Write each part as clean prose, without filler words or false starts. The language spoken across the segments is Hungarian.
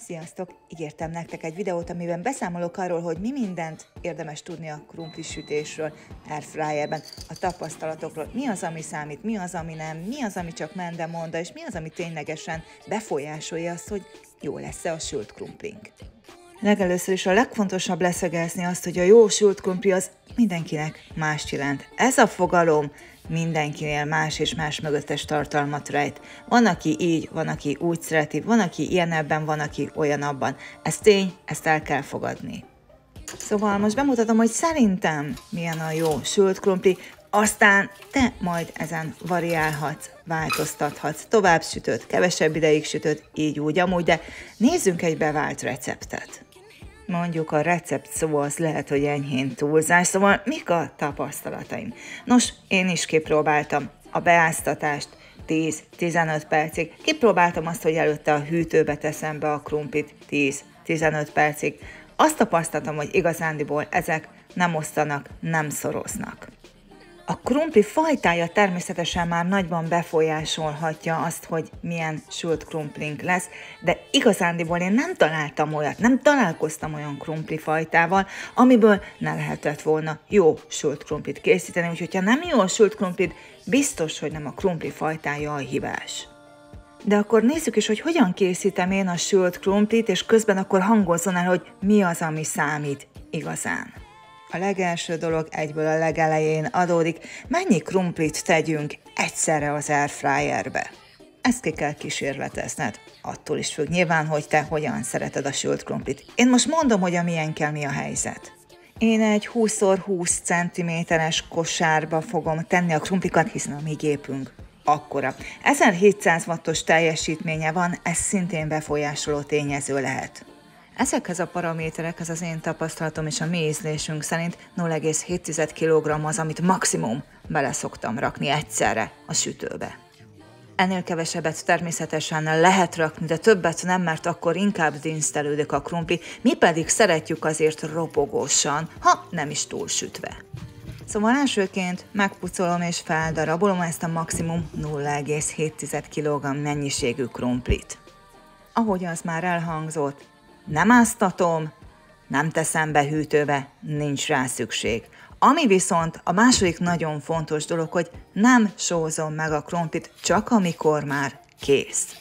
Sziasztok! Ígértem nektek egy videót, amiben beszámolok arról, hogy mi mindent érdemes tudni a krumplisütésről airfryerben, a tapasztalatokról, mi az, ami számít, mi az, ami nem, mi az, ami csak mende-monda, és mi az, ami ténylegesen befolyásolja azt, hogy jó lesz-e a sült krumplink. Legelőször is a legfontosabb leszögezni azt, hogy a jó sült krumpli az mindenkinek mást jelent. Ez a fogalom mindenkinél más és más mögöttes tartalmat rejt. Van, aki így, van, aki úgy szereti, van, aki ilyen ebben, van, aki olyan abban. Ez tény, ezt el kell fogadni. Szóval most bemutatom, hogy szerintem milyen a jó sült krumpli, aztán te majd ezen variálhatsz, változtathatsz, tovább sütöd, kevesebb ideig sütöd, így úgy, amúgy, de nézzünk egy bevált receptet. Mondjuk a recept szó az lehet, hogy enyhén túlzás, szóval mik a tapasztalataim? Nos, én is kipróbáltam a beáztatást 10-15 percig, kipróbáltam azt, hogy előtte a hűtőbe teszem be a krumplit 10-15 percig. Azt tapasztaltam, hogy igazándiból ezek nem osztanak, nem szoroznak. A krumpli fajtája természetesen már nagyban befolyásolhatja azt, hogy milyen sült krumplink lesz, de igazándiból én nem találtam olyat, nem találkoztam olyan krumpli fajtával, amiből ne lehetett volna jó sült krumplit készíteni, úgyhogy ha nem jó a sült krumplit, biztos, hogy nem a krumpli fajtája a hibás. De akkor nézzük is, hogy hogyan készítem én a sült krumplit, és közben akkor hangozzon el, hogy mi az, ami számít igazán. A legelső dolog egyből a legelején adódik, mennyi krumplit tegyünk egyszerre az airfryerbe. Ezt ki kell kísérletezned. Attól is függ nyilván, hogy te hogyan szereted a sült krumplit. Én most mondom, hogy a milyenkkel mi a helyzet. Én egy 20x20 cm-es kosárba fogom tenni a krumplikat, hiszen a mi gépünk akkora. 1700 wattos teljesítménye van, ez szintén befolyásoló tényező lehet. Ezekhez a paraméterekhez az én tapasztalatom és a mi ízlésünk szerint 0,7 kg az, amit maximum bele szoktam rakni egyszerre a sütőbe. Ennél kevesebbet természetesen lehet rakni, de többet nem, mert akkor inkább dinsztelődik a krumpli, mi pedig szeretjük azért ropogósan, ha nem is túl sütve. Szóval elsőként megpucolom és feldarabolom ezt a maximum 0,7 kg mennyiségű krumplit. Ahogy az már elhangzott, nem áztatom, nem teszem be hűtőbe, nincs rá szükség. Ami viszont a második nagyon fontos dolog, hogy nem sózom meg a krumplit, csak amikor már kész.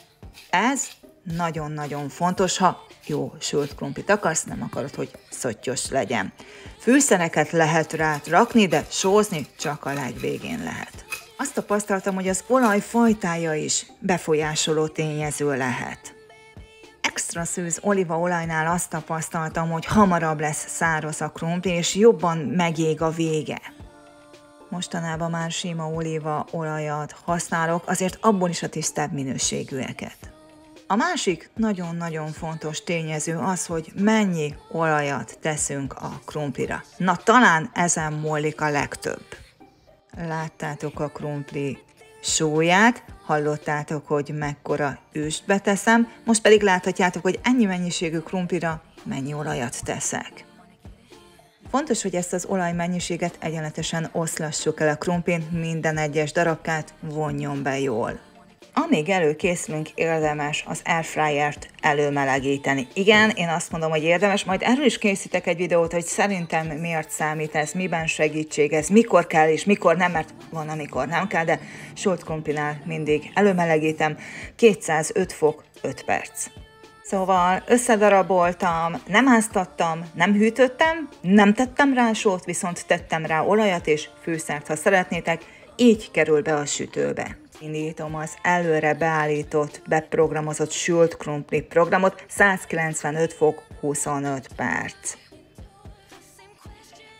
Ez nagyon-nagyon fontos, ha jó sült krumplit akarsz, nem akarod, hogy szottyos legyen. Fűszereket lehet rá rakni, de sózni csak a legvégén lehet. Azt tapasztaltam, hogy az olaj fajtája is befolyásoló tényező lehet. Extra szűz olívaolajnál azt tapasztaltam, hogy hamarabb lesz száraz a krumpli, és jobban megég a vége. Mostanában már sima olívaolajat használok, azért abból is a tisztább minőségűeket. A másik nagyon-nagyon fontos tényező az, hogy mennyi olajat teszünk a krumplira. Na talán ezen múlik a legtöbb. Láttátok a krumpli sóját, hallottátok, hogy mekkora őst teszem, most pedig láthatjátok, hogy ennyi mennyiségű krumplira mennyi olajat teszek. Fontos, hogy ezt az olajmennyiséget egyenletesen oszlassuk el a krumplin, minden egyes darabkát vonjon be jól. Amíg előkészülünk, érdemes az airfryert előmelegíteni. Igen, én azt mondom, hogy érdemes, majd erről is készítek egy videót, hogy szerintem miért számít ez, miben segítség ez, mikor kell és mikor nem, mert van, amikor nem kell, de sült krumplinál mindig előmelegítem, 205 fok 5 perc. Szóval összedaraboltam, nem áztattam, nem hűtöttem, nem tettem rá sót, viszont tettem rá olajat és fűszert, ha szeretnétek, így kerül be a sütőbe. Indítom az előre beállított, beprogramozott sült krumpli programot, 195 fok 25 perc.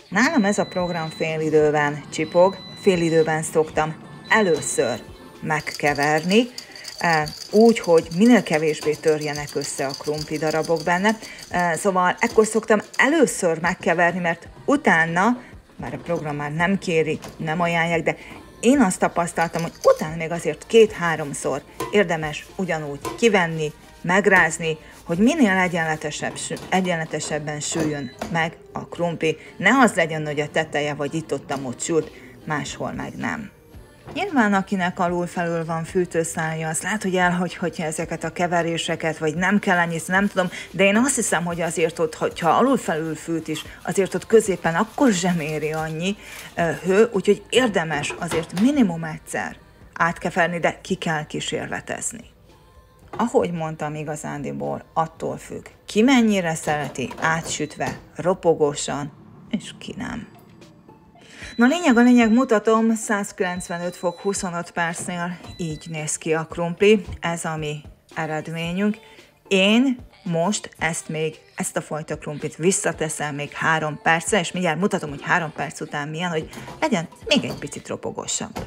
Nálam ez a program félidőben csipog, félidőben szoktam először megkeverni, úgy, hogy minél kevésbé törjenek össze a krumpli darabok benne. Szóval ekkor szoktam először megkeverni, mert utána, bár a program már nem kéri, nem ajánlják, de én azt tapasztaltam, hogy utána még azért 2-3-szor érdemes ugyanúgy kivenni, megrázni, hogy minél egyenletesebben süljön meg a krumpli. Ne az legyen, hogy a teteje vagy itt-ott sült, máshol meg nem. Nyilván akinek alul-felül van fűtőszálja, az lehet, hogy elhagyhatja ezeket a keveréseket, vagy nem kell ennyit, nem tudom, de én azt hiszem, hogy azért ott, hogyha alul-felül fűt is, azért ott középen akkor sem éri annyi hő, úgyhogy érdemes azért minimum egyszer átkeverni, de ki kell kísérletezni. Ahogy mondtam, igazándiból attól függ, ki mennyire szereti átsütve, ropogósan, és ki nem. Na a lényeg, mutatom, 195 fok 25 percnél így néz ki a krumpli, ez a mi eredményünk. Én most ezt a fajta krumplit visszateszem még 3 percre, és mindjárt mutatom, hogy 3 perc után milyen, hogy legyen még egy picit ropogósabb.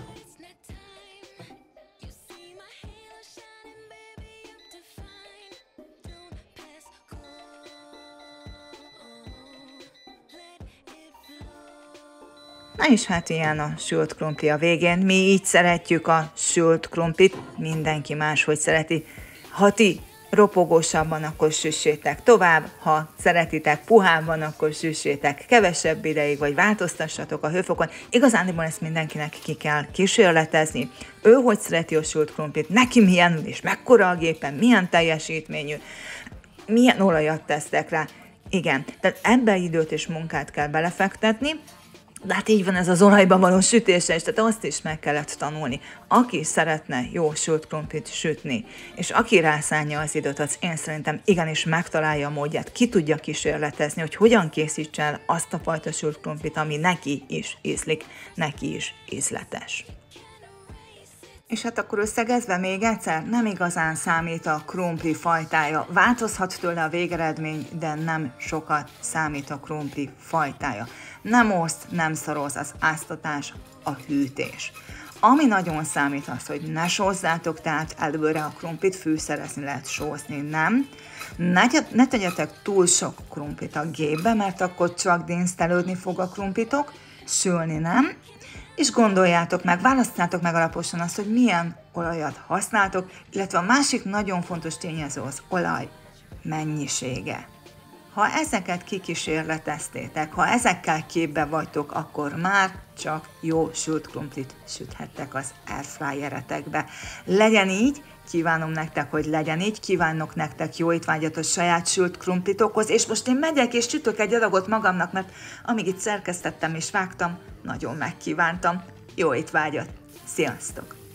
Na és hát ilyen a sült krumpli a végén. Mi így szeretjük a sült krumplit, mindenki máshogy szereti. Ha ti ropogósabban, akkor süssétek tovább, ha szeretitek puhábban, akkor süssétek kevesebb ideig, vagy változtassatok a hőfokon. Igazándiból ezt mindenkinek ki kell kísérletezni. Ő hogy szereti a sült krumplit, neki milyen és mekkora a gépen, milyen teljesítményű, milyen olajat tesztek rá. Igen, tehát ebbe időt és munkát kell belefektetni, de hát így van ez az olajban való sütése is, tehát azt is meg kellett tanulni. Aki szeretne jó sült krumplit sütni, és aki rászánja az időt, az én szerintem igenis megtalálja a módját, ki tudja kísérletezni, hogy hogyan készítse el azt a fajta sült krumplit, ami neki is ízlik, neki is ízletes. És hát akkor összegezve még egyszer, nem igazán számít a krumpli fajtája. Változhat tőle a végeredmény, de nem sokat számít a krumpli fajtája. Nem oszt, nem szaroz az áztatás, a hűtés. Ami nagyon számít az, hogy ne sózzátok, tehát előre a krumplit fűszerezni lehet sózni, nem. Ne tegyetek túl sok krumplit a gépbe, mert akkor csak dinsztelődni fog a krumplitok, sülni nem. És gondoljátok meg, választjátok meg alaposan azt, hogy milyen olajat használtok, illetve a másik nagyon fontos tényező az olaj mennyisége. Ha ezeket kikísérleteztétek, ha ezekkel képbe vagytok, akkor már csak jó sült krumplit süthettek az airfryeretekbe. Legyen így, kívánom nektek, hogy legyen így, kívánok nektek jó étvágyat a saját sült krumplitokhoz, és most én megyek és sütök egy adagot magamnak, mert amíg itt szerkesztettem és vágtam, nagyon megkívántam. Jó étvágyat! Sziasztok!